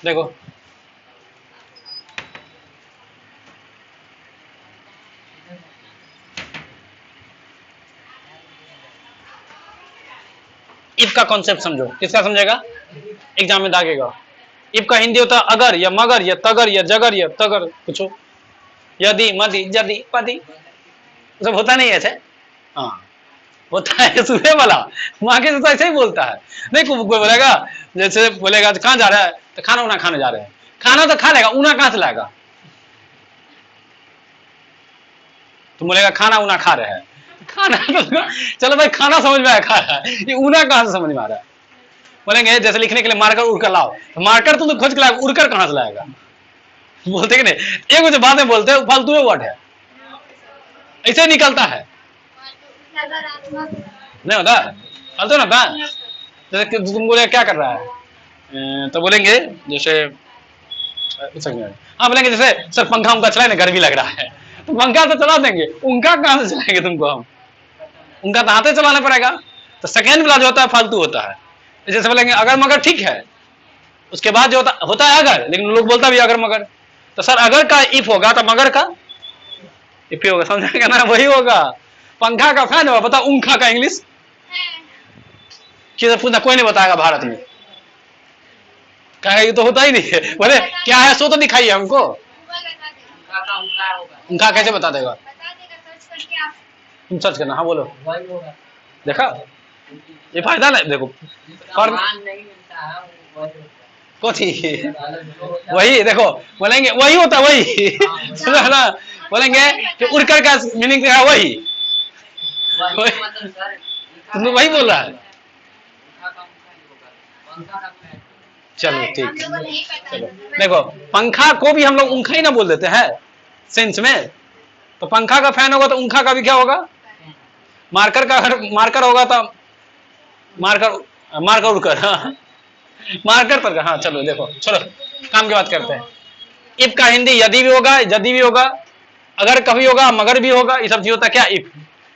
देखो इफ का कॉन्सेप्ट समझो, किसका समझेगा, एग्जाम में दागेगा। इफ का हिंदी होता है अगर या मगर या तगर या जगर या तगर, पूछो यदि मदि यदि पदि, सब होता नहीं ऐसे। हाँ होता है सुबह वाला, वहां के तो ऐसे ही बोलता है। नहीं कोई बोलेगा, जैसे बोलेगा कहाँ जा रहा है, तो खाना उना खाने जा रहे हैं, खाना तो खा लेगा, ऊना कहाँ से लाएगा। तुम बोलेगा खाना उना खा रहे हैं, खाना तो चलो भाई खाना समझ में आया, खा रहा है, ये ऊना कहाँ से समझ में आ रहा है। बोलेंगे जैसे लिखने के लिए मार्कर उड़कर लाओ, तो मार्कर तुम तो खोज के लाएगा, उड़कर कहाँ से लाएगा। बोलते कि नहीं, एक बात में बोलते हैं फालतू वर्ड है, ऐसे निकलता है, नहीं होता फालतू ना था। जैसे तुम बोले क्या कर रहा है, तो बोलेंगे जैसे हाँ बोलेंगे जैसे सर पंखा उनका चलाए ना, गर्मी लग रहा है, तो पंखा तो चला देंगे, उनका कहां से चलाएंगे तुमको हम, उनका तो हाथे चलाना पड़ेगा। तो सेकेंड वाला जो होता है फालतू होता है। जैसे बोलेंगे अगर मगर ठीक है, उसके बाद जो होता है अगर, लेकिन लोग बोलता भी अगर मगर, तो सर अगर का इफ होगा तो मगर का इफ ही होगा, समझेगा ना, वही होगा। पंखा का फैन होगा, बता उनका का इंग्लिश किसे पूछना, कोई नहीं बताएगा भारत में, कहेगा ये तो होता ही नहीं है। बोले क्या है सो तो दिखाइए हमको, उनका कैसे बता देगा, तुम सर्च करना। हाँ बोलो, देखा ये फायदा ना, देखो कोठी वही देखो, बोलेंगे वही होता वही सुना ना, बोलेंगे कि उड़कर का मीनिंग क्या है, वही तुमने वही बोल रहा है। चलो ठीक है, चलो देखो पंखा को भी हम लोग उनखा ही ना बोल देते हैं सेंस में, तो पंखा का फैन होगा तो उनखा का भी क्या होगा, मार्कर का, अगर मार्कर होगा तो मार्कर उड़कर, हाँ मार्कर पर। हाँ चलो देखो, चलो काम की बात करते हैं। इफ का हिंदी यदि भी होगा, यदि भी होगा, अगर कभी होगा, मगर भी होगा, ये सब चीज होता है क्या, इफ।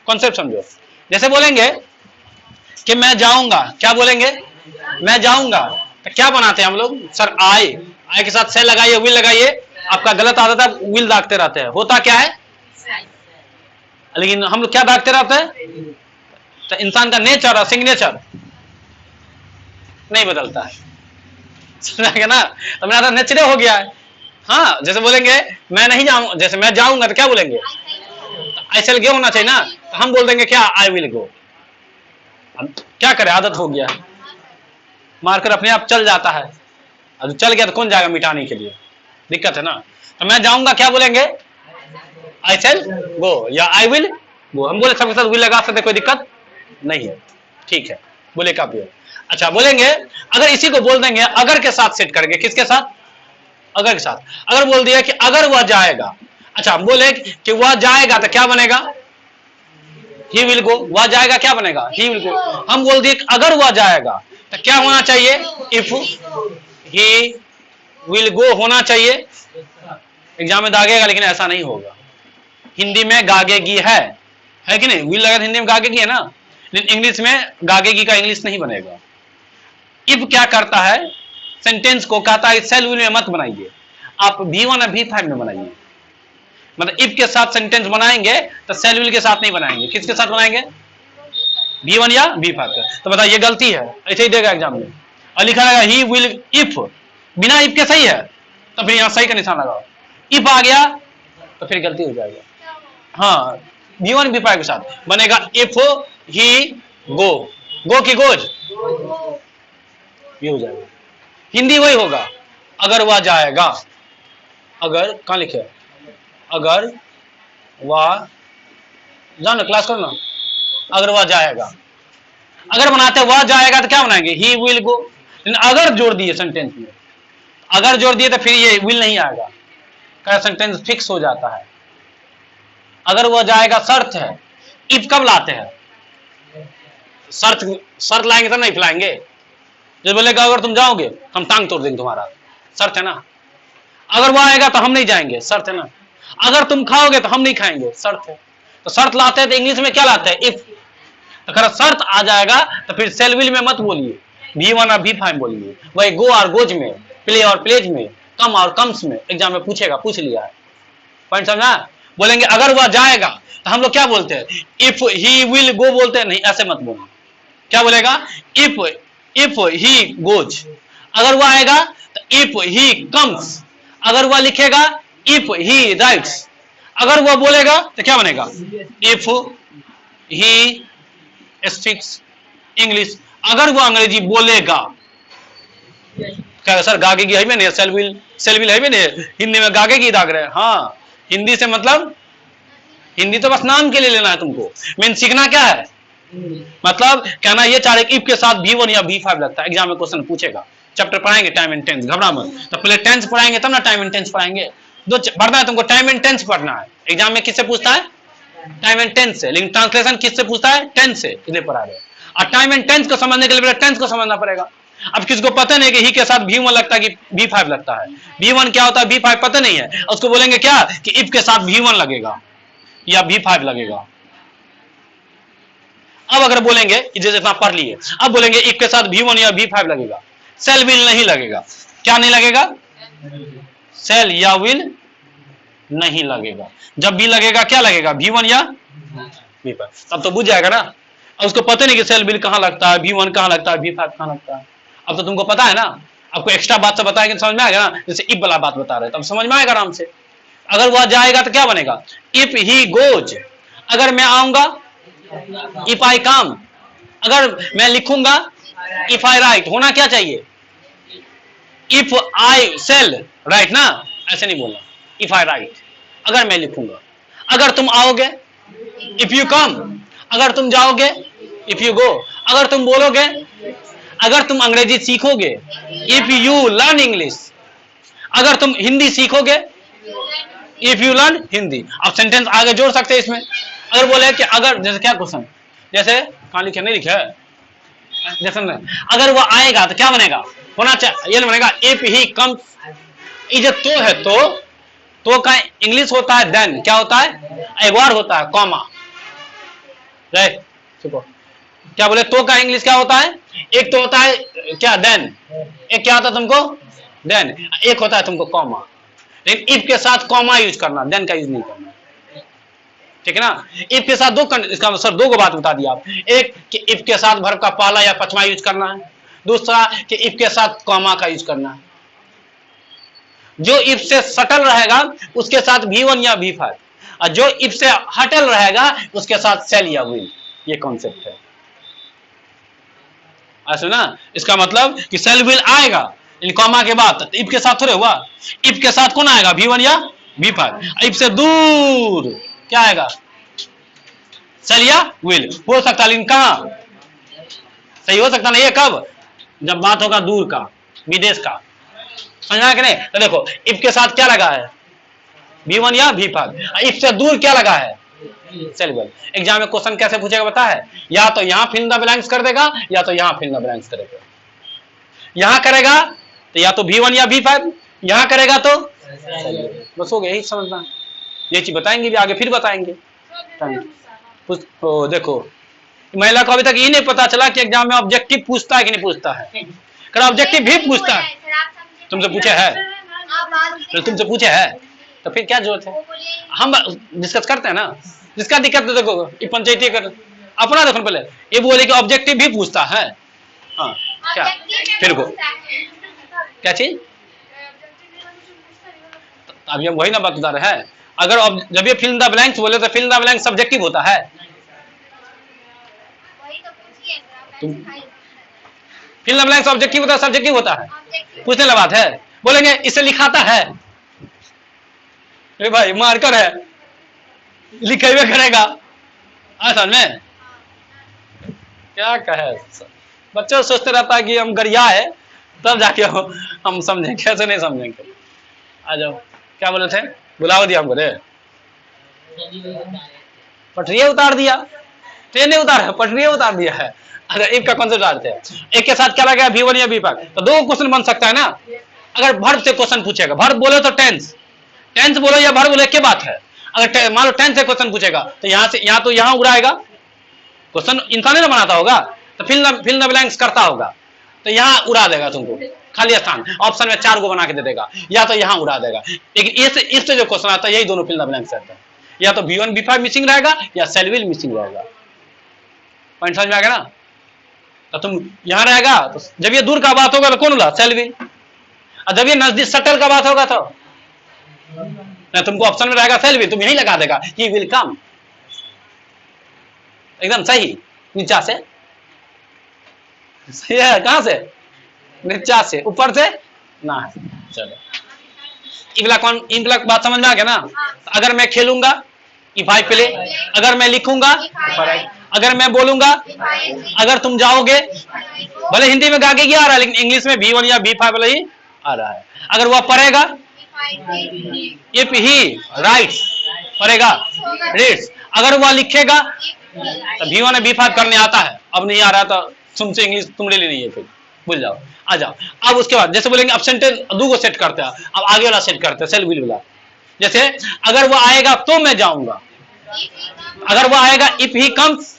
कॉन्सेप्ट समझो, जैसे बोलेंगे कि मैं जाऊंगा, क्या बोलेंगे, मैं जाऊंगा, तो क्या बनाते हैं हम लोग, सर आई के साथ से लगाइए, विल लगाइए। आपका गलत आदत है, विल दागते रहते हैं, होता क्या है, लेकिन हम लोग क्या दागते रहते हैं, तो इंसान का नेचर और सिग्नेचर नहीं बदलता है, समझा गया ना, तो मेरा नेचर हो गया है। हाँ जैसे बोलेंगे मैं नहीं जाऊंगा, जैसे मैं जाऊंगा तो क्या बोलेंगे, आई शैल गो होना चाहिए ना, तो हम बोल देंगे क्या, आई विल गो। क्या करे, आदत हो गया, मार्कर अपने आप चल जाता है, अब चल गया तो कौन जाएगा मिटाने के लिए, दिक्कत है ना। तो मैं जाऊंगा क्या बोलेंगे, आई शैल गो या आई विल गो। हम बोले सबके साथ विल लगा सकते, कोई दिक्कत नहीं है, ठीक है, बोले का भी। अच्छा बोलेंगे अगर इसी को बोल देंगे अगर के साथ सेट करेंगे, किसके साथ, अगर के साथ। अगर बोल दिया कि अगर वह जाएगा, अच्छा हम बोले कि वह जाएगा तो क्या बनेगा, ही विल गो, वह जाएगा क्या बनेगा, ही विल गो। हम बोल दिए अगर वह जाएगा तो क्या होना चाहिए, इफ ही विल गो होना चाहिए। एग्जाम में दागेगा, लेकिन ऐसा नहीं होगा, हिंदी में गागेगी है कि नहीं, विल लगा हिंदी में गागेगी है ना, लेकिन इंग्लिश में गागेगी का इंग्लिश नहीं बनेगा। इफ क्या करता है, सेंटेंस को कहता है सेल विल में मत बनाइए, आप V1 और V5 में बनाइए। मतलब इफ के साथ सेंटेंस बनाएंगे तो सेल विल के साथ नहीं बनाएंगे, किसके साथ बनाएंगे, V1 या V5 का। तो बताइए गलती है, ऐसे ही देगा एग्जाम में, और लिखा रहेगा ही विल इफ, बिना इफ के सही है, तो फिर यहां सही का निशान लगाओ। इफ आ गया तो फिर गलती हो जाएगा। हाँ V1 V5 के साथ बनेगा इफ ही गो, गो की गोज, ये हो जाएगा। हिंदी वही होगा, अगर वह जाएगा, अगर कहां लिखे, अगर वह जाओ क्लास करो ना, अगर वह जाएगा, अगर बनाते वह जाएगा तो क्या बनाएंगे, ही विल गो। अगर जोड़ दिए सेंटेंस में, अगर जोड़ दिए तो फिर ये विल नहीं आएगा, क्या सेंटेंस फिक्स हो जाता है। अगर वह जाएगा शर्त है, इफ कब लाते हैं, शर्त लाएंगे तो नहीं खिलाएंगे। जो बोलेगा अगर तुम जाओगे हम टांग तोड़ देंगे तुम्हारा, शर्त है ना। अगर वो आएगा तो हम नहीं जाएंगे, शर्त है ना। अगर तुम खाओगे तो हम नहीं खाएंगे, शर्त है। तो शर्त लाते हैं तो इंग्लिश में क्या लाते हैं, इफ। अगर शर्त आ जाएगा तो फिर सेल विल में मत बोलिए, V1 और V5 बोलिए, वही गो और गोज में प्ले और प्लेज में, कम और कम्स में एग्जाम में पूछेगा, पूछ लिया है। पॉइंट समझा? बोलेंगे अगर वह जाएगा तो हम लोग क्या बोलते हैं? इफ ही विल गो बोलते हैं, नहीं ऐसे मत बोलना। क्या बोलेगा? If he goes. अगर वह आएगा तो इफ ही कम्स। अगर वह लिखेगा इफ ही राइट्स। अगर वह बोलेगा तो क्या बनेगा? If he speaks English. अगर वह अंग्रेजी बोलेगा। क्या सर गागेगी है भी नहीं, सेल विल है भी नहीं, हिंदी में गागेगी दाग रहे? हाँ, हिंदी से मतलब हिंदी तो बस नाम के लिए लेना है तुमको, मीन सीखना क्या है? मतलब कहना ये चाह रहे इफ के साथ V1 या V5 लगता है। एग्जाम में क्वेश्चन पूछेगा, चैप्टर पढ़ाएंगे टाइम एंड टेंस, घबरा मत। तो पहले टेंस पढ़ाएंगे तब ना टाइम एंड टेंस पढ़ाएंगे। दो पढ़ना है तुमको, टाइम एंड टेंस पढ़ना है। एग्जाम में किससे पूछता है? टाइम एंड टेंस से। लेकिन ट्रांसलेशन किससे पूछता है? टेंस से। इधर पढ़ा रहे और टाइम एंड टेंस को समझने के लिए पहले टेंस को समझना पड़ेगा। अब किसको पता नहीं कि ही के साथ V1 लगता है कि V5 लगता है, V1 क्या होता है V5 पता नहीं है, उसको बोलेंगे क्या कि इफ के साथ V1 लगेगा या V5 लगेगा। अब अगर बोलेंगे जैसे इतना पढ़ लिए, अब बोलेंगे इफ के साथ V1 या V5 लगेगा, सेल विल नहीं लगेगा। क्या नहीं लगेगा? सेल या विल नहीं लगेगा। जब भी लगेगा क्या लगेगा? V1 या V5। तब तो बुझ जाएगा ना। अब उसको पता नहीं कि सेल विल कहां लगता है, V1 कहां लगता है, V5 कहां लगता है। अब तो तुमको पता है ना। आपको एक्स्ट्रा बात से बताएंगे समझ में आएगा ना, जैसे इफ वाला बात बता रहे तब समझ में आएगा आराम से। अगर वह जाएगा तो क्या बनेगा? If he goes. अगर मैं आऊंगा इफ आई कम। अगर मैं लिखूंगा इफ आई राइट। होना क्या चाहिए? इफ आई सेल राइट ना, ऐसे नहीं बोलना। इफ आई राइट, अगर मैं लिखूंगा। अगर तुम आओगे इफ यू कम। अगर तुम जाओगे इफ यू गो। अगर तुम बोलोगे, अगर तुम अंग्रेजी सीखोगे इफ यू लर्न इंग्लिश। अगर तुम हिंदी सीखोगे इफ यू लर्न हिंदी। अब सेंटेंस आगे जोड़ सकते हैं इसमें। अगर बोले कि अगर, जैसे क्या क्वेश्चन, जैसे कहां लिखे, नहीं लिखे है जैसे में, अगर वो आएगा तो क्या बनेगा? होना चाहिए ये बनेगा इफ ही कम्स। ये तो है तो का इंग्लिश होता है देन। क्या होता है? एक बार होता है कॉमा। राइट, क्या बोले? तो का इंग्लिश क्या होता है? एक तो होता है क्या? देन। एक क्या होता है तुमको? देन। एक होता है तुमको कॉमा। लेकिन इफ के साथ कॉमा यूज करना, देन का यूज नहीं करना। ठीक है ना? इफ के साथ इसका सर दो बात बता दिया आप। एक कि इफ के साथ वर्ब का पहला या पचमा यूज करना है। दूसरा कि इफ के साथ कॉमा का यूज करना है। जो इफ से सटल रहेगा उसके साथ V1 या V5, और जो इफ से हटल रहेगा उसके साथ सेल या विल। ये कॉन्सेप्ट है। ऐसा ना, इसका मतलब कि सेल विल आएगा इन कॉमा के बाद, तो इफ के साथ थोड़े हुआ। इफ के साथ कौन आएगा? V1 या V5। इफ से दूर क्या आएगा? सेल या विल। हो सकता है लेकिन कहां सही हो सकता नहीं है? कब? जब बात होगा दूर का, विदेश का। समझना कि नहीं? तो देखो इफ के साथ क्या लगा है? V1 या V5। इफ से दूर क्या लगा है? Shall will. एग्जाम में क्वेश्चन कैसे पूछेगा पता है? या तो यहां फिल द ब्लैंक्स कर देगा या तो यहां फिल द ब्लैंक्स करेगा। यहां करेगा तो या तो V1 या V5, यहां करेगा तो बस हो गया। यही समझना, ये चीज बताएंगे भी आगे, फिर बताएंगे। तो देखो महिला को अभी तक ये नहीं पता चला कि एग्जाम में ऑब्जेक्टिव पूछता है कि नहीं पूछता है। कर ऑब्जेक्टिव भी पूछता है। तुमसे पूछे है? तो तुमसे पूछे है तो फिर क्या जरूरत है? हम डिस्कस करते हैं ना। जिसका दिक्कत है देखो ये पंचायती कर अपना देखो पहले। ये बोले कि ऑब्जेक्टिव भी पूछता है। हाँ क्या फिर को क्या चीज? अभी हम वही ना बात बता रहे हैं। अगर जब ये फिल द ब्लैंक्स बोले तो फिल द ब्लैंक्स सब्जेक्टिव होता है। फिल द ब्लैंक्स ऑब्जेक्टिव होता है, सब्जेक्टिव होता है। पूछने वाला बात है। बोलेंगे इसे लिखाता है, ए भाई मार्कर है, लिखेबे करेगा। असल में क्या कहे, बच्चे सोचते रहता है कि हम गरिया है तब जाके हम समझेंगे, कैसे नहीं समझेंगे। आ जाओ, क्या बोले थे? बुलाओ दिया हमको रे, पटरिया उतार दिया। ट्रेन नहीं उतार है, पटरिया उतार दिया है। अगर एक का कॉन्सेप्ट डालते हैं, एक के साथ क्या लगा है? V1 या V5। तो दो क्वेश्चन बन सकता है ना। अगर भर्ब से क्वेश्चन पूछेगा, भर्ब बोले तो टेंस, टेंस बोलो या भर्ब बोले क्या बात है। अगर मान लो टेंस से क्वेश्चन पूछेगा तो यहाँ से यहाँ तो यहाँ उड़ाएगा। क्वेश्चन इंसान ने बनाता होगा तो फिल द ब्लैंक्स करता होगा। तो यहाँ उड़ा देगा तुमको, खाली स्थान ऑप्शन में 4 को बना के दे देगा, या तो यहाँ उड़ा देगा। लेकिन इससे जो क्वेश्चन आता है यही दोनों फिल द ब्लैंक्स रहता है, या तो V1 V5 मिसिंग रहेगा या सेल विल मिसिंग रहेगा। पॉइंट समझ में आ गया ना? तो तुम यहाँ रहेगा तो जब ये दूर का बात होगा तो कौन बोला? Shall will. और जब ये नजदीक सटल का बात होगा तो ना, तुमको ऑप्शन में रहेगा सेल विल, तुम यही लगा देगा ही विल कम। एकदम सही, नीचा से सही है, कहां से? नीचा से, ऊपर से ना है। चलो इनला बात समझ में आ गया ना? अगर मैं खेलूंगा E5 प्ले, अगर मैं लिखूंगा, अगर मैं बोलूंगा, अगर तुम जाओगे, भले हिंदी में गा के आ रहा है लेकिन इंग्लिश में V1 या V5 वाला ही आ रहा है। अगर वह पढ़ेगा, इफ ही राइट्स, पढ़ेगा रीड्स, अगर वह लिखेगा तो V1 या V5 करने आता है। अब नहीं आ रहा तो तुमसे इंग्लिश तुम ले लेनी है, फिर भूल जाओ, आ जाओ। अब उसके बाद जैसे बोलेंगे अब सेंटेंस दो को सेट करते हैं, अब आगे वाला सेट करते हैं, सेल विल वाला। जैसे अगर वो आएगा तो मैं जाऊंगा, अगर वो आएगा if he comes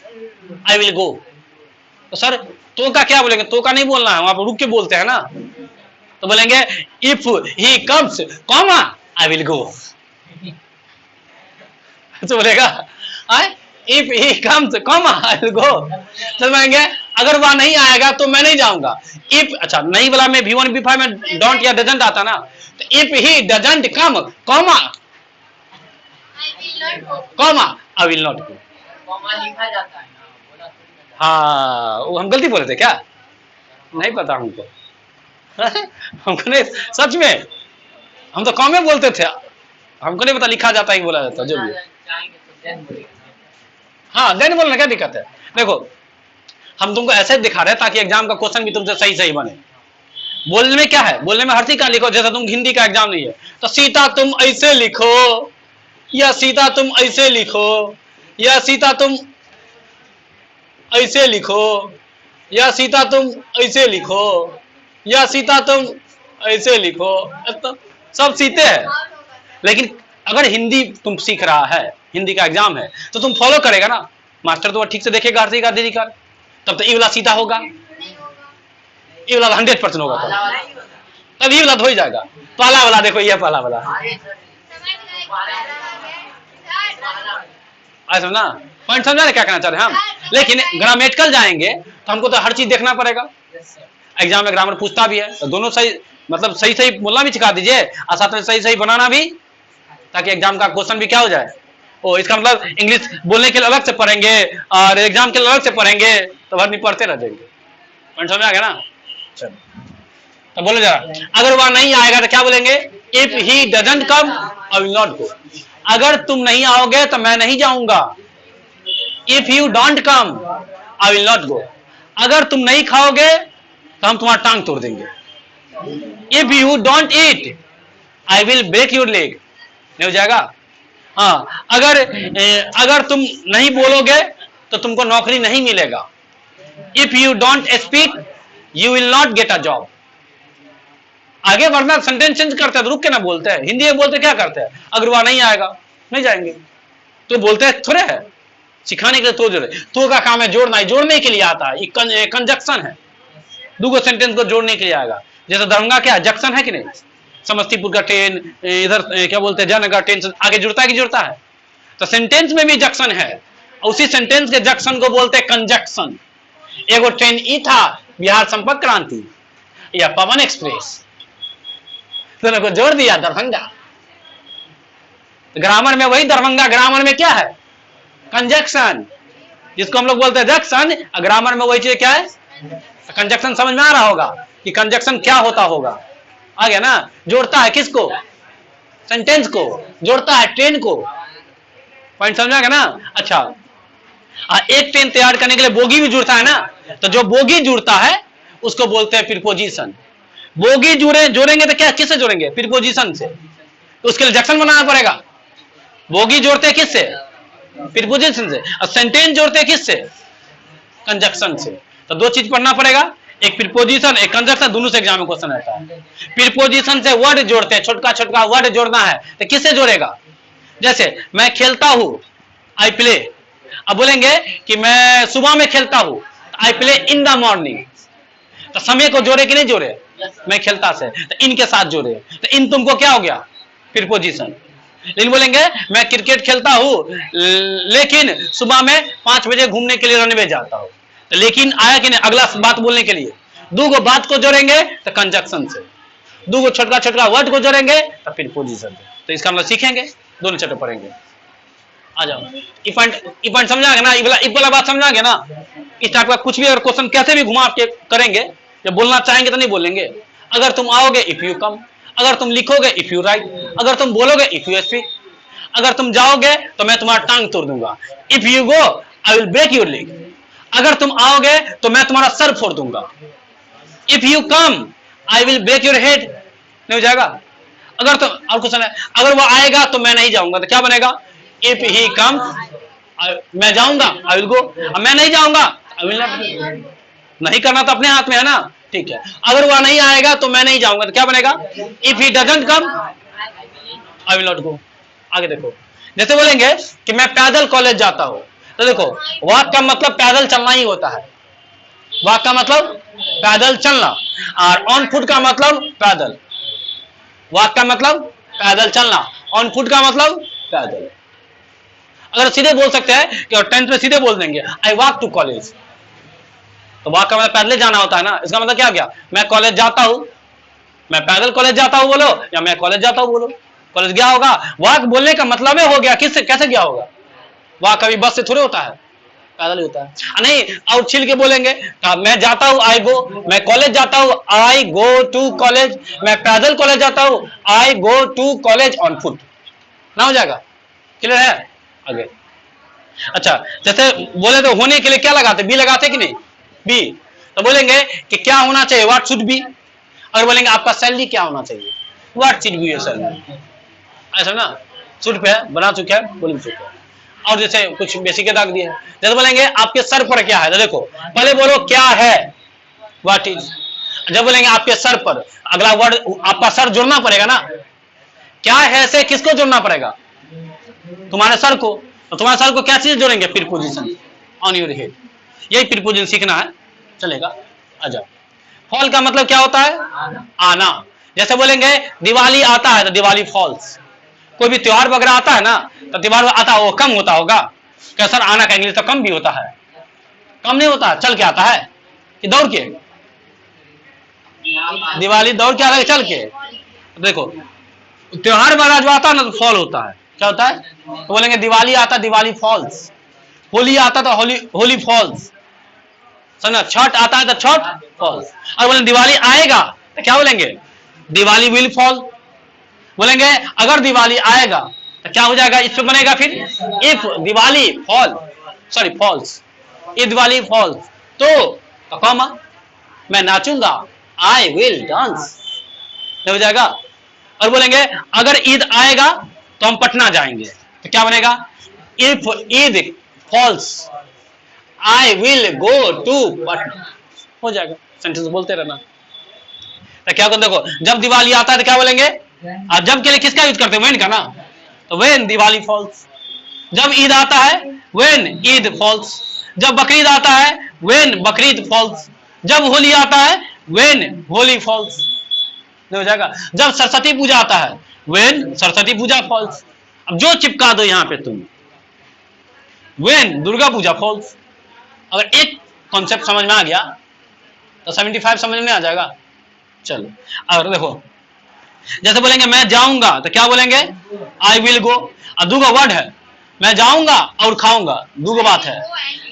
I will गो। तो सर तो का क्या बोलेंगे? तो का नहीं बोलना है, वहां पर रुक के बोलते हैं ना। तो बोलेंगे if he comes comma I will गो। तो बोलेगा if he comes comma I will गो। तो बोलेंगे अगर वह नहीं आएगा तो मैं नहीं जाऊंगा। इफ, अच्छा नहीं बोला मैं V1 V5 में डोंट या डजंट आता ना, तो if he doesn't come comma I will not go. लिखा जाता है ना, बोला थोड़ी ना। हाँ, वो हम गलती बोले थे क्या? नहीं पता हमको। हमको नहीं, सच में हम तो कॉमे बोलते थे, हमको नहीं पता लिखा जाता है बोला जाता जो भी। जाएंगे तो देन बोलेगा। हाँ देन बोलना क्या दिक्कत है? देखो हम तुमको ऐसे दिखा रहे हैं ताकि एग्जाम का क्वेश्चन भी तुमसे सही सही बने। बोलने में क्या है? बोलने में हर चीज का लिखो। जैसा तुम हिंदी का एग्जाम नहीं है तो सीता तुम ऐसे लिखो, या सीता तुम ऐसे लिखो, या सीता तुम ऐसे लिखो, या सीता तुम ऐसे लिखो, या सीता तुम ऐसे लिखो, तो सब सीते हैं। लेकिन अगर हिंदी तुम सीख रहा है, हिंदी का एग्जाम है, तो तुम फॉलो करेगा ना, मास्टर तो ठीक से देखेगा, हर का दीदी कर, तब तो ई वाला सीधा होगा, ई वाला 100% होगा, तब ई वाला हो ही जाएगा। पहला वाला देखो, ये पहला वाला समझना पॉइंट, समझा ना क्या कहना चाह रहे हैं हम। लेकिन ग्रामेटिकल जाएंगे तो हमको तो हर चीज देखना पड़ेगा। एग्जाम में ग्रामर पूछता भी है तो दोनों सही, मतलब सही सही बोलना भी सिखा दीजिए और साथ में सही सही बनाना भी, ताकि एग्जाम का क्वेश्चन भी क्या हो जाए। ओ इसका मतलब इंग्लिश बोलने के लिए अलग से पढ़ेंगे और एग्जाम के लिए अलग से पढ़ेंगे तो भर नहीं पढ़ते रह जाएंगे। पॉइंट समझ आ गया ना? चलो तो बोलो जरा, अगर वह नहीं आएगा तो क्या बोलेंगे? If he doesn't come I will not go. अगर तुम नहीं आओगे तो मैं नहीं जाऊंगा। If you don't come I will not go. अगर तुम नहीं खाओगे तो हम तुम्हारा टांग तोड़ देंगे। If you don't eat I will break your leg. नहीं हो जाएगा? हाँ, अगर तुम नहीं बोलोगे तो तुमको नौकरी नहीं मिलेगा। If you don't speak you will not get a job. आगे बढ़ना, सेंटेंस चेंज करते हैं तो रुक के ना बोलते हैं। हिंदी में बोलते क्या करते हैं? अगर वह नहीं आएगा नहीं जाएंगे, तो बोलते हैं थोड़े है, सिखाने के लिए तो जोड़े। तो का काम है जोड़ना, जोड़ने के लिए आता है, कंजक्शन है, दो सेंटेंस को जोड़ने के लिए आएगा। जैसे दरभंगा क्या जंक्शन है कि नहीं? समस्तीपुर का ट्रेन, इधर क्या बोलते हैं जयनगर ट्रेन, आगे जुड़ता है कि जुड़ता है? तो सेंटेंस में भी जंक्शन है, उसी सेंटेंस के जंक्शन को बोलते हैं कंजक्शन। एगो ट्रेन ई था बिहार संपर्क क्रांति या पवन एक्सप्रेस, दोनों को जोड़ दिया दरभंगा। ग्रामर में वही दरभंगा, ग्रामर में क्या है? कंजक्शन, जिसको हम लोग बोलते हैं जंक्शन। ग्रामर में वही चीज क्या है? कंजक्शन। समझ में आ रहा होगा कि कंजक्शन क्या होता होगा? आ गया ना? जोड़ता है किसको? सेंटेंस को, जोड़ता है ट्रेन को। पॉइंट समझ आ गया ना? अच्छा, एक ट्रेन तैयार करने के लिए बोगी भी जुड़ता है ना, तो जो बोगी जुड़ता है उसको बोलते हैं प्रीपोजिशन। बोगी जोड़ेंगे तो क्या, किससे जोड़ेंगे? प्रीपोजिशन से। तो उसके लिए जंक्शन बनाना पड़ेगा। बोगी जोड़ते हैं किससे? प्रीपोजिशन से। और सेंटेंस जोड़ते हैं किससे? कंजक्शन से। तो दो चीज पढ़ना पड़ेगा, एक प्रीपोजिशन एक कंजक्शन, दोनों से एग्जाम में क्वेश्चन आता है। प्रीपोजिशन से वर्ड जोड़ते हैं, छोटका छोटका वर्ड जोड़ना है तो किससे जोड़ेगा? जैसे मैं खेलता हूं, आई प्ले। अब बोलेंगे कि मैं सुबह में खेलता हूं, I play in the morning. तो समय को जोड़े कि नहीं जोड़े, मैं खेलता से तो इनके साथ जोड़े, तो इन तुमको क्या हो गया, प्रीपोजिशन। लेकिन बोलेंगे मैं क्रिकेट खेलता हूं लेकिन सुबह में 5 बजे घूमने के लिए रनवे जाता हूं, तो लेकिन आया कि नहीं अगला बात बोलने के लिए, दो गो बात को जोड़ेंगे तो कंजक्शन से, दो गो छोटका छोटका वर्ड को जोड़ेंगे तो प्रीपोजिशन से। तो इसका मतलब सीखेंगे, दोनों चैप्टर पढ़ेंगे। आ जाओ, ई पॉइंट समझाएंगे ना, इस वाला बात समझाएंगे ना। इस टाइप का कुछ भी अगर क्वेश्चन कैसे भी घुमा के करेंगे, जब बोलना चाहेंगे तो नहीं बोलेंगे। अगर तुम आओगे इफ यू कम, अगर तुम लिखोगे इफ यू राइट, अगर तुम बोलोगे इफ यू स्पीक, अगर तुम जाओगे तो मैं तुम्हारा टांग तोड़ दूंगा, if you go I will break your leg, अगर तुम आओगे तो मैं तुम्हारा सर फोड़ दूंगा, if you come I will break your head. नहीं हो जाएगा। अगर तो और क्वेश्चन है, अगर वो आएगा तो मैं नहीं जाऊंगा, तो क्या बनेगा, इफ ही कम्स मैं जाऊंगा आई विल गो, मैं नहीं जाऊंगा आई विल नॉट। नहीं करना तो अपने हाथ में है ना, ठीक है। अगर वह नहीं आएगा तो मैं नहीं जाऊंगा, तो क्या बनेगा, if he doesn't come I will not go. आगे देखो, जैसे बोलेंगे कि मैं पैदल कॉलेज जाता हूं, तो देखो वॉक का मतलब पैदल चलना ही होता है, वॉक का मतलब पैदल चलना, और ऑन फुट का मतलब पैदल, वॉक का मतलब पैदल चलना, ऑन फुट का मतलब पैदल। अगर सीधे बोल सकते हैं कि 10th में सीधे बोल देंगे आई वॉक टू कॉलेज, तो वॉक का मतलब पैदल जाना होता है ना। इसका मतलब क्या गया, मैं कॉलेज जाता हूं, मैं पैदल कॉलेज जाता हूं बोलो, या मैं कॉलेज जाता हूं बोलो, कॉलेज गया होगा। वॉक बोलने का मतलब है हो गया, किससे कैसे गया होगा, वॉक कभी बस से थोड़े होता है, पैदल ही होता है। नहीं और छिल के बोलेंगे मैं जाता हूं आई गो, मैं कॉलेज जाता हूं आई गो टू कॉलेज, मैं पैदल कॉलेज जाता हूं I go to college on foot, ना हो जाएगा, क्लियर है। आगे अच्छा, जैसे बोले तो होने के लिए क्या लगाते, बी लगाते कि नहीं, बी, तो बोलेंगे कि क्या होना चाहिए, व्हाट शुड बी। अगर बोलेंगे आपका सैलरी क्या होना चाहिए, what should be your salary, ऐसा ना, शुड पे बना चुके हैं, बोल भी चुके हैं। और जैसे कुछ बेसिक के दाग दिए हैं, जैसे बोलेंगे आपके सर पर क्या है, तो देखो पहले बोलो क्या है, व्हाट इज। जब बोलेंगे आपके सर पर, अगला वर्ड आपका सर जोड़ना पड़ेगा ना, क्या है से किसको जोड़ना पड़ेगा, तुम्हारे सर को, तो तुम्हारे सर को क्या चीज जोड़ेंगे, प्रीपोजिशन ऑन योर हेड, यही प्रीपोजिशन सीखना है, चलेगा। अच्छा, फॉल का मतलब क्या होता है, आना। जैसे बोलेंगे दिवाली आता है तो दिवाली फॉल्स, कोई भी त्योहार वगैरह आता है ना, तो त्योहार आता है वो कम होता होगा, क्या सर आना का इंग्लिश तो कम भी होता है, कम नहीं होता, चल के आता है कि दौड़ के, दिवाली दौड़ के आता है चल के। देखो त्योहार वगैरह जो आता है ना तो फॉल होता है, क्या होता है, तो बोलेंगे दिवाली आता दिवाली फॉल्स, होली आता तो होली फॉल्स, समझना, छठ आता है तो छठ फॉल्स। और बोलेंगे दिवाली आएगा तो क्या बोलेंगे, दिवाली विल फॉल। बोलेंगे अगर दिवाली आएगा तो क्या हो जाएगा, इससे बनेगा फिर if Diwali fall, sorry falls, if Diwali falls तो कॉमा मैं नाचूंगा आई विल डांस, हो जाएगा। और बोलेंगे अगर ईद आएगा तो हम पटना जाएंगे, तो क्या बनेगा, if Eid falls I will go to Patna, हो जाएगा। सेंटेंस बोलते रहना। तो क्या देखो जब दिवाली आता है तो क्या बोलेंगे, और जब के लिए किसका यूज करते हैं, वेन का ना, तो वेन दिवाली फॉल्स। जब ईद आता है वेन ईद फॉल्स, जब बकरीद आता है वेन बकरीद फॉल्स, जब होली आता है वेन होली फॉल्स, हो जाएगा। जब सरस्वती पूजा आता है वेन सरस्वती पूजा फॉल्स। अब जो चिपका दो यहां पे तुम, वेन दुर्गा पूजा फॉल्स। अगर एक कॉन्सेप्ट समझ में आ गया तो 75 समझ में आ जाएगा। चलो और देखो जैसे बोलेंगे मैं जाऊंगा तो क्या बोलेंगे, आई विल गो। और दूगो वर्ड है, मैं जाऊंगा और खाऊंगा, दूगो बात है,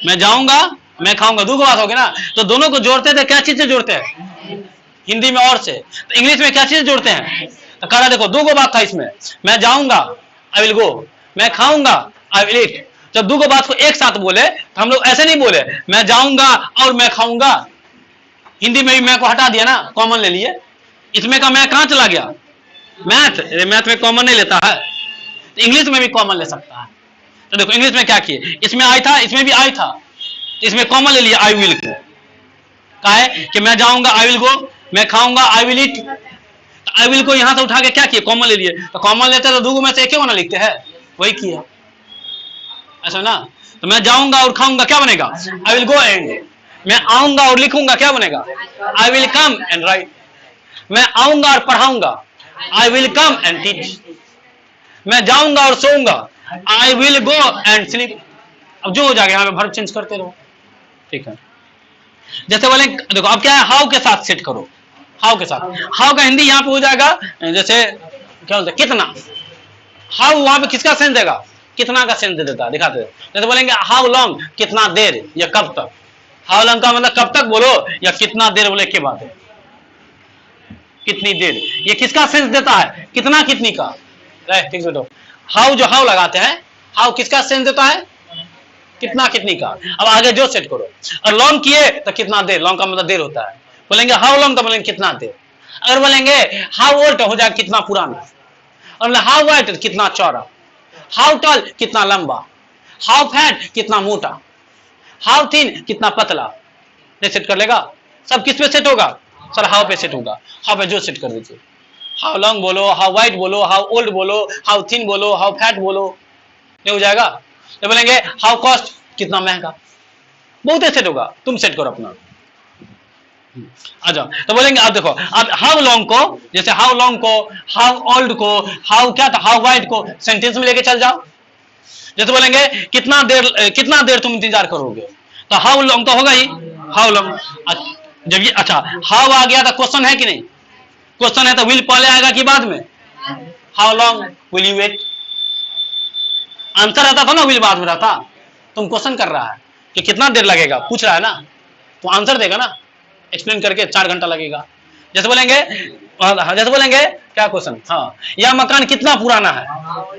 मैं जाऊंगा मैं खाऊंगा, दूगो बात होगी ना। तो दोनों को जोड़ते थे, क्या चीज से जोड़ते हैं, हिंदी में और से, तो इंग्लिश में क्या चीज जोड़ते हैं, तो कह रहा देखो दूगो बात था इसमें, मैं जाऊंगा आई विल गो, मैं खाऊंगा आई विल ईट। जब दूगो बात को एक साथ बोले तो हम लोग ऐसे नहीं बोले मैं जाऊंगा और मैं खाऊंगा। हिंदी में भी मैं को हटा दिया ना, कॉमन ले लिए, इसमें का मैं कहां चला गया, मैथ, मैथ में कॉमन नहीं लेता है, तो इंग्लिश में भी कॉमन ले सकता है। तो देखो इंग्लिश में क्या किए, इसमें आई था इसमें भी आई था, तो इसमें कॉमन ले लिया आई विल को, कहा है कि मैं जाऊंगा आई विल गो, मैं खाऊंगा आई विल ईट। तो आई विल को यहां से उठा के क्या किए, कॉमन ले लिए। तो कॉमन लेते तो दूगो में से एक ही होना लिखते हैं, वही किया ऐसा ना। तो मैं जाऊंगा और खाऊंगा क्या बनेगा, आई विल गो एंड। मैं आऊंगा और लिखूंगा, क्या बनेगा? I will come and write. मैं आऊंगा और पढ़ाऊंगा, I will come and teach. मैं जाऊंगा और सोऊंगा, I will go and sleep. अब जो हो जाएगा यहां पे वर्ब चेंज करते रहो, ठीक है। जैसे बोले देखो अब क्या है, हाउ के साथ सेट करो, हाउ के साथ। हाउ का हिंदी यहां पे हो जाएगा जैसे क्या बोलते हैं, कितना। हाउ वहां पे किसका सेंस देगा? कितना का सेंस दे देता है, दिखाते हैं। जैसे बोलेंगे हाउ लॉन्ग, कितना देर या कब तक। हाउ लॉन्ग का मतलब कब तक बोलो, या कितना देर बोले के बाद है, कितनी देर। ये किसका सेंस देता है? कितना कितनी का। ठीक बेटो, हाउ जो हाउ लगाते हैं, हाउ किसका सेंस देता है? कितना कितनी का। अब आगे जो सेट करो, और लॉन्ग किए तो कितना देर, लॉन्ग का मतलब देर होता है। बोलेंगे हाउ लॉन्ग तो बोलेंगे कितना देर। अगर बोलेंगे हाउ ओल्ड हो जाएगा कितना पुराना, और हाउ वाइड कितना चौड़ा, हाउ टॉल कितना लंबा, हाउ फैट कितना मोटा, हाउ थिन कितना पतला। ये सेट कर लेगा। सब किस पे सेट होगा? सर हाउ पे सेट होगा। हाउ पे जो सेट कर दीजिए। हाउ लॉन्ग बोलो, हाउ वाइड बोलो, हाउ ओल्ड बोलो, हाउ थिन बोलो, हाउ फैट बोलो, ये हो जाएगा। तो बोलेंगे हाउ कॉस्ट कितना महंगा, बहुत सेट होगा। तुम सेट करो अपना, आ जाओ। तो बोलेंगे अब देखो, अब हाउ लॉन्ग को, जैसे हाउ लॉन्ग को, हाउ ओल्ड को, हाउ क्या था, हाउ वाइड को सेंटेंस में लेके चल जाओ। जैसे बोलेंगे कितना देर तुम इंतजार करोगे, तो हाउ लॉन्ग तो होगा ही, हाउ लॉन्ग। जब ये अच्छा हाउ आ गया तो क्वेश्चन है कि नहीं? क्वेश्चन है तो विल पहले आएगा कि बाद में? How long will you wait. Answer आता था ना, विल बाद में रहता। तुम क्वेश्चन कर रहा है कि कितना देर लगेगा, पूछ रहा है ना, तो आंसर देगा ना, एक्सप्लेन करके 4 घंटा लगेगा। जैसे बोलेंगे क्या क्वेश्चन, हाँ, यह मकान कितना पुराना है,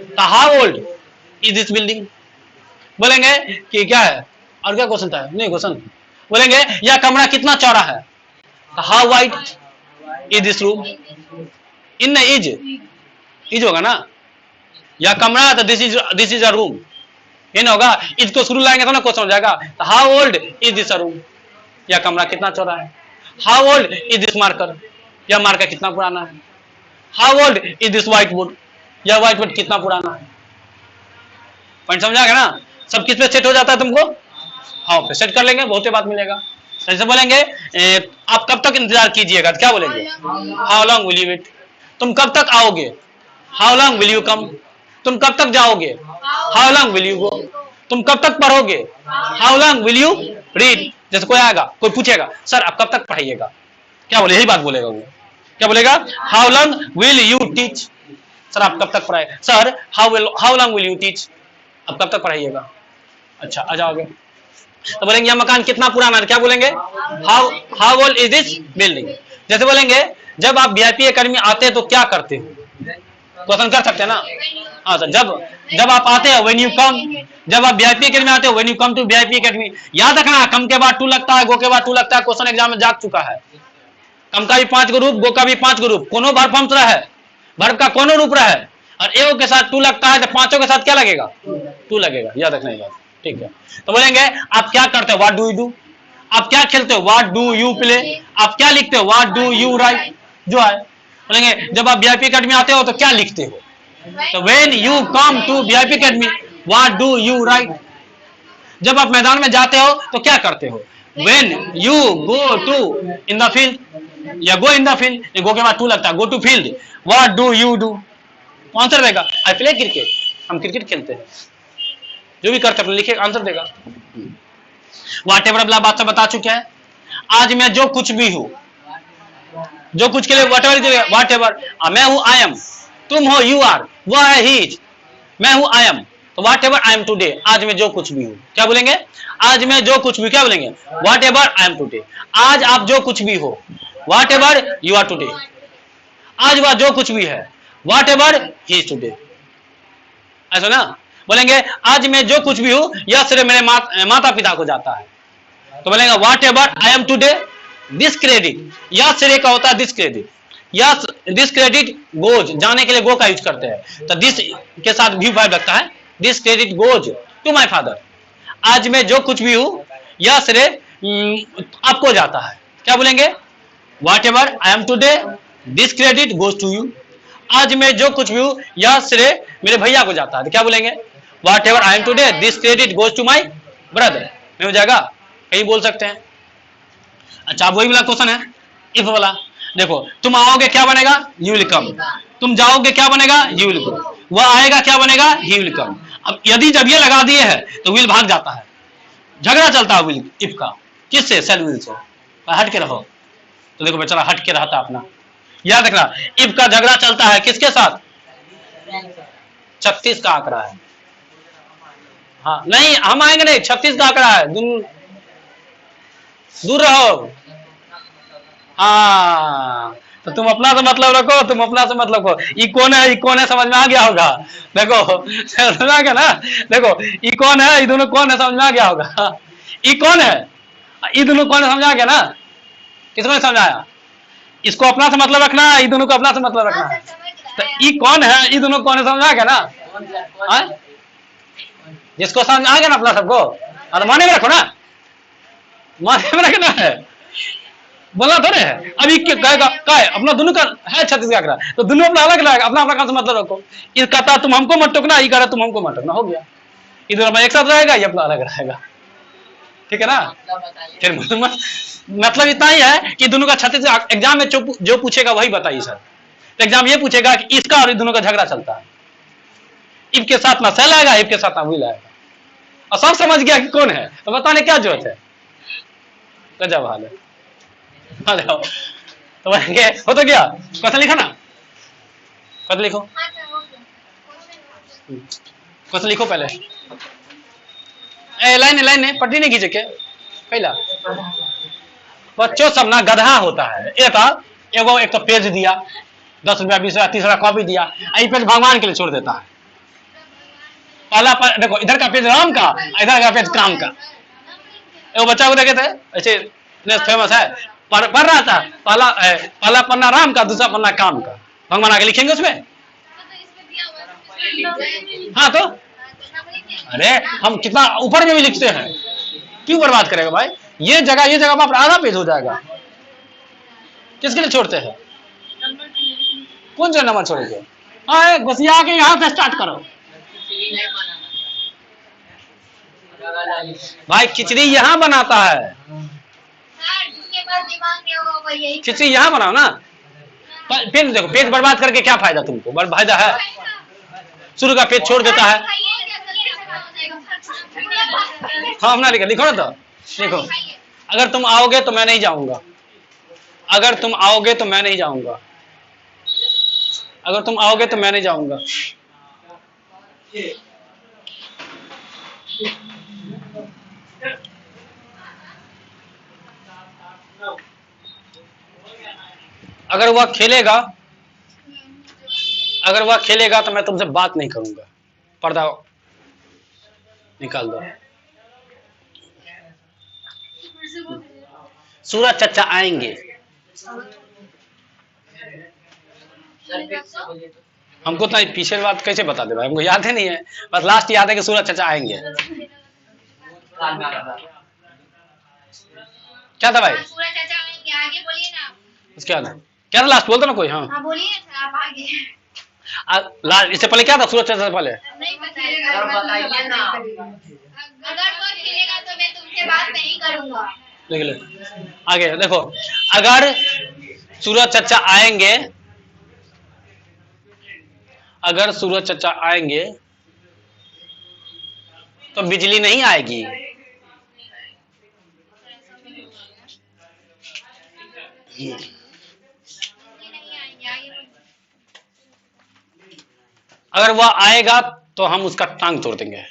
तो how old is this building. बोलेंगे कि क्या है, और क्या क्वेश्चन था, नहीं क्वेश्चन। बोलेंगे यह कमरा कितना चौड़ा है, तो how wide is this room. In is होगा ना, यह कमरा तो दिस इज अ रूम, ये ना होगा। इसको शुरू लाएंगे तो ना क्वेश्चन हो जाएगा। तो how old is this a room, यह कमरा कितना चौड़ा है। How old is this marker, यह मार्कर कितना पुराना है। How old is this white board, यह व्हाइट बोर्ड कितना पुराना है। पॉइंट समझा गया ना? सब किस पे सेट हो जाता है तुमको? हाउ पे सेट कर लेंगे, बहुत बात मिलेगा। जैसे बोलेंगे आप कब तक इंतजार कीजिएगा, तो क्या बोलेंगे? How long will you wait. तुम कब तक आओगे? How long will you come. तुम कब तक जाओगे? How long will you go. तुम कब तक पढ़ोगे? How long will you read. जैसे कोई आएगा, कोई पूछेगा सर आप कब तक पढ़ाइएगा, क्या बोले, यही बात बोलेगा वो। क्या बोलेगा? How long will you teach. Sir आप कब तक पढ़ाए, sir how long will you teach, आप कब तक पढ़ाइएगा। अच्छा आ जाओगे। तो बोलेंगे यह मकान कितना पुराना है, क्या बोलेंगे? How old is this building. जैसे बोलेंगे जब आप वीआईपी एकेडमी आते हैं तो क्या करते हो, क्वेश्चन कर सकते हैं ना। हाँ तो जब आप आते हैं व्हेन यू कम, जब आप वीआईपी एकेडमी आते हो when you come to VIP academy. याद रखना कम के बाद टू लगता है, गो के बाद टू लगता है, क्वेश्चन एग्जाम में जाग चुका है। कम का भी 5 रूप, गो का भी 5 रूप, कोनो वर्ब फॉर्म रहा है, वर्ब का कोनो रूप रहा है, और एओ के साथ टू लगता है तो पांचों के साथ क्या लगेगा? टू लगेगा, याद रखना ये बात, ठीक है। तो बोलेंगे आप क्या करते हो, व्हाट डू यू डू। आप क्या खेलते हो, व्हाट डू यू प्ले। आप क्या लिखते हो, व्हाट डू यू राइट, जो है। बोलेंगे जब आप वीआईपी एकेडमी आते हो तो क्या लिखते हो, तो when you come to VIP academy what do you write. जब आप मैदान में जाते हो तो क्या करते हो, when you go to in the field, या गो इन द फील्ड, गो के बाद टू लगता है, go to field, what do you do. Answer देगा आई प्ले क्रिकेट, हम क्रिकेट खेलते हैं, जो भी करते हैं लिखे आंसर देगा। व्हाट एवर अगला बात से बता चुके हैं। आज मैं जो कुछ भी हूं, जो कुछ के लिए व्हाट एवर, मैं हूं आई एम, तुम हो यू आर, वो है ही इज, मैं हूं आई एम, तो what ever I am today, आज मैं जो कुछ भी हूं, क्या बोलेंगे? आज मैं जो कुछ भी, क्या बोलेंगे? Whatever I am today. आज आप जो कुछ भी हो, whatever you are today. आज वह जो कुछ भी है, whatever he is today, ऐसा ना। बोलेंगे आज मैं जो कुछ भी हूं यह श्रेय मेरे माता पिता को जाता है, तो बोलेंगे whatever I am today this credit, यह श्रेय का होता है this credit, yes this credit goes, जाने के लिए गो का यूज करते हैं, तो दिस के साथ भी वर्ब लगता है, this credit goes to my father. आज मैं जो कुछ भी हूं यह श्रेय आपको जाता है, क्या बोलेंगे? Whatever I am today this credit goes to you. आज मैं जो कुछ भी हूं यह श्रेय मेरे भैया को जाता है, तो क्या बोलेंगे? Whatever I am today this credit goes to my brother. नहीं हो जाएगा, कहीं बोल सकते हैं। अच्छा वही वाला क्वेश्चन है, इफ वाला। देखो तुम आओगे क्या बनेगा, यू विल कम। तुम जाओगे क्या बनेगा, यू विल गो। वह आएगा क्या बनेगा, ही विल कम। अब यदि जब ये लगा दिए है तो विल भाग जाता है, झगड़ा चलता है विल इफ का, किससे, सेल विल से। हट के रहो। तो देखो बेचारा हट के रहता अपना। याद रखना, इफ का झगड़ा चलता है किसके साथ, 36 का आंकड़ा है। हाँ नहीं हम आएंगे नहीं, 36 का आंकड़ा है, दूर रहो। हाँ तो तुम अपना से मतलब रखो, तुम अपना से मतलब रखो। ई कौन है, ई कौन है, समझ में आ गया होगा। देखो समझ आ गया ना। देखो ई कौन है, ई दोनों कौन है, समझ में आ गया होगा। ई कौन है, ई दोनों कौन है, समझ आ गया ना। किसमें समझाया, इसको अपना से मतलब रखना, ई दोनों को अपना से मतलब रखना है। तो ई कौन है, ई दोनों कौन है, समझ आ गया ना। हाँ? जिसको समझ आ गया ना अपना सबको, तो माने में रखो ना, माने में रखना है, बोला थोड़े है। अभी कहेगा क्या है, अपना दोनों का है 36 का आंकड़ा, तो दोनों अपना अलग रहेगा, अपना अपना से मतलब रखो। ये कहता तुम हमको मत टोकना, ये कह रहा तुम हमको मत टोकना, हो गया। इधर अपना एक साथ रहेगा, ये अपना अलग रहेगा, ठीक है ना। फिर मतलब इतना ही है कि दोनों का 36 एग्जाम में जो पूछेगा वही बताइए सर। तो एग्जाम ये पूछेगा कि इसका और दोनों का झगड़ा चलता है, इफ के साथ ना सेल आएगा, इफ के साथ ना विल आएगा, और सब समझ गया कि कौन है, तो बताने क्या जरूरत है। गजब हाल है। आ जाओ तो हो तो गया, क्वेश्चन लिखा ना, क्वेश्चन लिखो, क्वेश्चन लिखो पहले। लाइन लाइन पट्टी नहीं खींचे के पहला। बच्चों सब ना गधा होता है, एगो एक तो पेज दिया 10 रुपया 20 रुपया 30 रुपया कॉपी दिया, आई पेज भगवान के लिए छोड़ देता है। पहला देखो इधर का पेज राम का, इधर का पेज काम का। एगो बच्चा को देखे थे ऐसे फेमस है, पढ़ रहा था, पहला पन्ना राम का, दूसरा पन्ना काम का, भगवान आगे लिखेंगे उसमें। हाँ तो अरे हम कितना ऊपर में भी लिखते हैं, क्यों बर्बाद करेगा भाई। ये जगह पर आधा पेज हो जाएगा, किसके लिए छोड़ते हैं, कौन सा नंबर छोड़ेंगे। हाँ घुसिया के यहाँ से स्टार्ट करो भाई, खिचड़ी यहाँ बनाता है, खिचड़ी यहाँ बनाओ ना। फिर देखो पेज बर्बाद करके क्या फायदा तुमको, फायदा है, शुरू का पेज छोड़ देता है। हाँ अपना लिखो ना, तो देखो अगर तुम आओगे तो मैं नहीं जाऊंगा, अगर तुम आओगे तो मैं नहीं जाऊंगा, अगर तुम आओगे तो मैं नहीं जाऊंगा। अगर वह खेलेगा, अगर वह खेलेगा तो मैं तुमसे बात नहीं करूंगा। पर्दा निकाल दो। सूरज चचा आएंगे, हमको तो पीछे बात कैसे बता दे भाई, हमको याद ही नहीं है, बस लास्ट याद है कि सूरज चचा आएंगे। क्या था भाई, सूरज चचा आएंगे, आगे बोलिए ना। उसके बाद क्या था लास्ट, बोलते ना कोई। हाँ बोलिए आप आगे। इससे पहले क्या था, सूरज चचा से पहले नहीं बताइए ना। अगर वो खेलेगा तो मैं तुमसे बात नहीं करूंगा। देख ले आगे, देखो अगर सूरज चचा आएंगे, अगर सूरज चचा आएंगे तो बिजली नहीं आएगी। अगर वह आएगा तो हम उसका टांग तोड़ देंगे,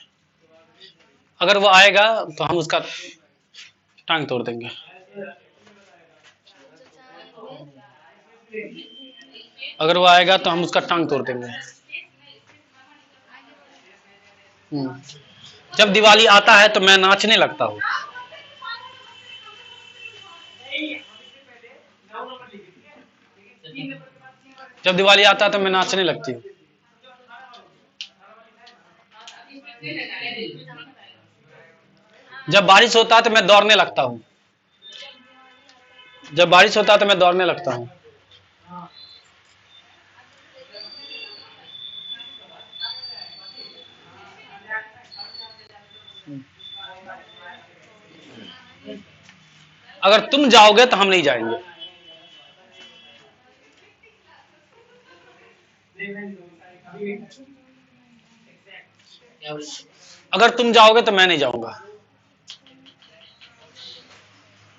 अगर वो आएगा तो हम उसका टांग तोड़ देंगे। अगर वो आएगा तो हम उसका टांग तोड़ देंगे। जब दिवाली आता है तो मैं नाचने लगता हूँ, जब दिवाली आता है तो मैं नाचने लगती हूँ। जब बारिश होता है तो मैं दौड़ने लगता हूँ, जब बारिश होता है तो मैं दौड़ने लगता हूँ। अगर तुम जाओगे तो हम नहीं जाएंगे। क्या बोले? अगर तुम जाओगे तो मैं नहीं जाऊंगा।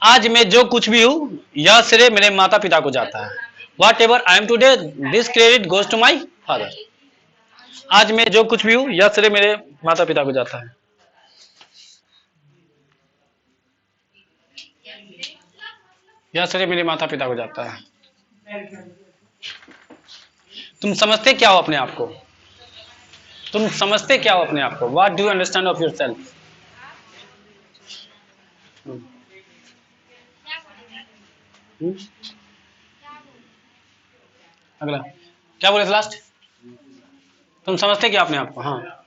आज मैं जो कुछ भी हूं, यह श्रेय मेरे माता पिता को जाता है। Whatever I am today, this credit goes to my father. आज मैं जो कुछ भी हूं, यह श्रेय मेरे माता पिता को जाता है। यह श्रेय मेरे माता पिता को जाता है। तुम समझते क्या हो अपने आप को? तुम समझते क्या हो अपने आप को? What do you understand of your self? अगला क्या बोले थे लास्ट? तुम समझते क्या अपने आप को? हाँ,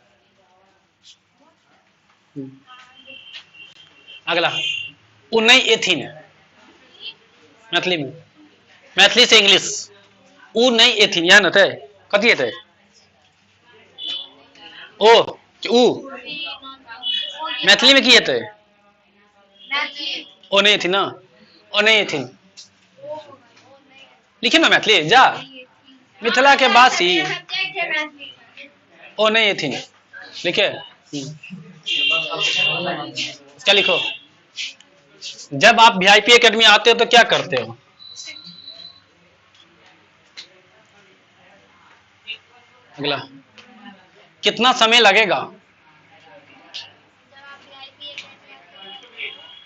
अगला उन्नई एथिन, मैथिली में, मैथिली से इंग्लिश। उ नहीं एथिन, यहाँ न थे, कथी थे? ओ उ मैथिली में की थे? ओ नहीं थी ना, ओ नहीं थी। लिखे ना मैथिली जा, मिथिला के बासी ओ नहीं थी, लिखे। क्या लिखो? जब आप वीआईपी एकेडमी आते हो तो क्या करते हो? अगला कितना समय लगेगा?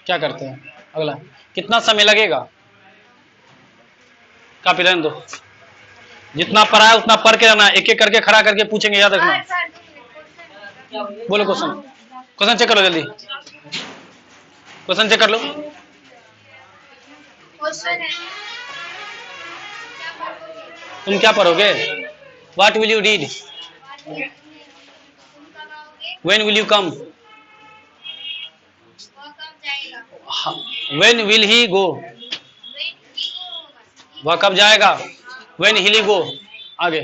क्या करते हैं? अगला कितना समय लगेगा? कॉपी रहने दो, जितना पढ़ा है उतना पढ़ के रहना, एक एक करके खड़ा करके पूछेंगे, याद रखना। बोलो क्वेश्चन, क्वेश्चन चेक करो जल्दी, क्वेश्चन चेक कर लो। तुम क्या पढ़ोगे? What will you read? When will you come? When will he go? वह कब जाएगा? When will he go? आगे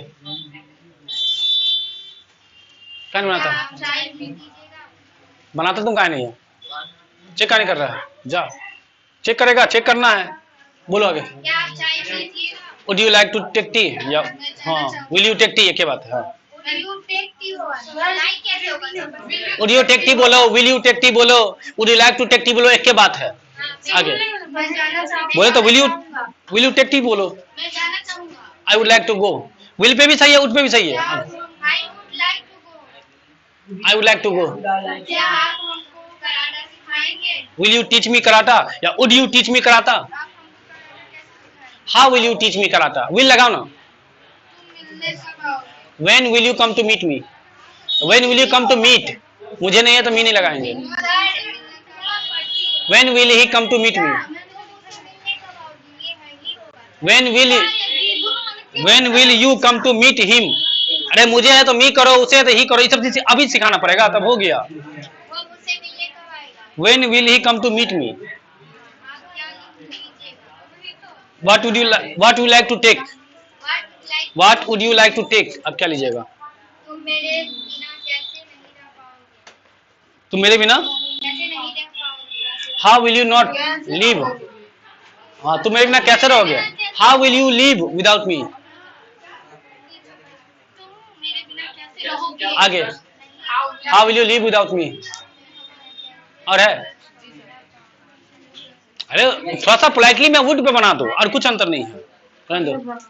क्या नहीं बनाता तुम? क्या नहीं है? चेक क्या नहीं कर रहा है? जा चेक करेगा, चेक करना है। बोलो आगे। Would you like to take tea? या हाँ, विल यू टेक टी, एक ही बात है। वुड यू टेक टी बोलो, विल यू टेक टी बोलो, would you like to take tea बोलो, एक ही बात है। आगे बोले तो विल यू टेक टी बोलो। I would like to go, will पे भी सही है, उठ पे भी सही है। I would like to go. Will you teach me karate या would you teach me karate? How will you teach me karate? Will लगाओ ना। When will you come to meet me? When will you come to meet? मुझे नहीं है तो me नहीं लगाएंगे। When will he come to meet me? When will you come to meet him? अरे मुझे है तो मी करो, उसे है तो ही करो, ये सब अभी सिखाना पड़ेगा, तब हो गया। When will he come to meet me? What would you like to take? What would you like to take? अब क्या लीजिएगा? तुम मेरे बिना? How will you not leave? हाँ, तुम मेरे बिना कैसे रहोगे? How will you leave without me? आगे how will you leave without me? और है? अरे थोड़ा सा पोलाइटली मैं वुड पे बना दो, और कुछ अंतर नहीं है।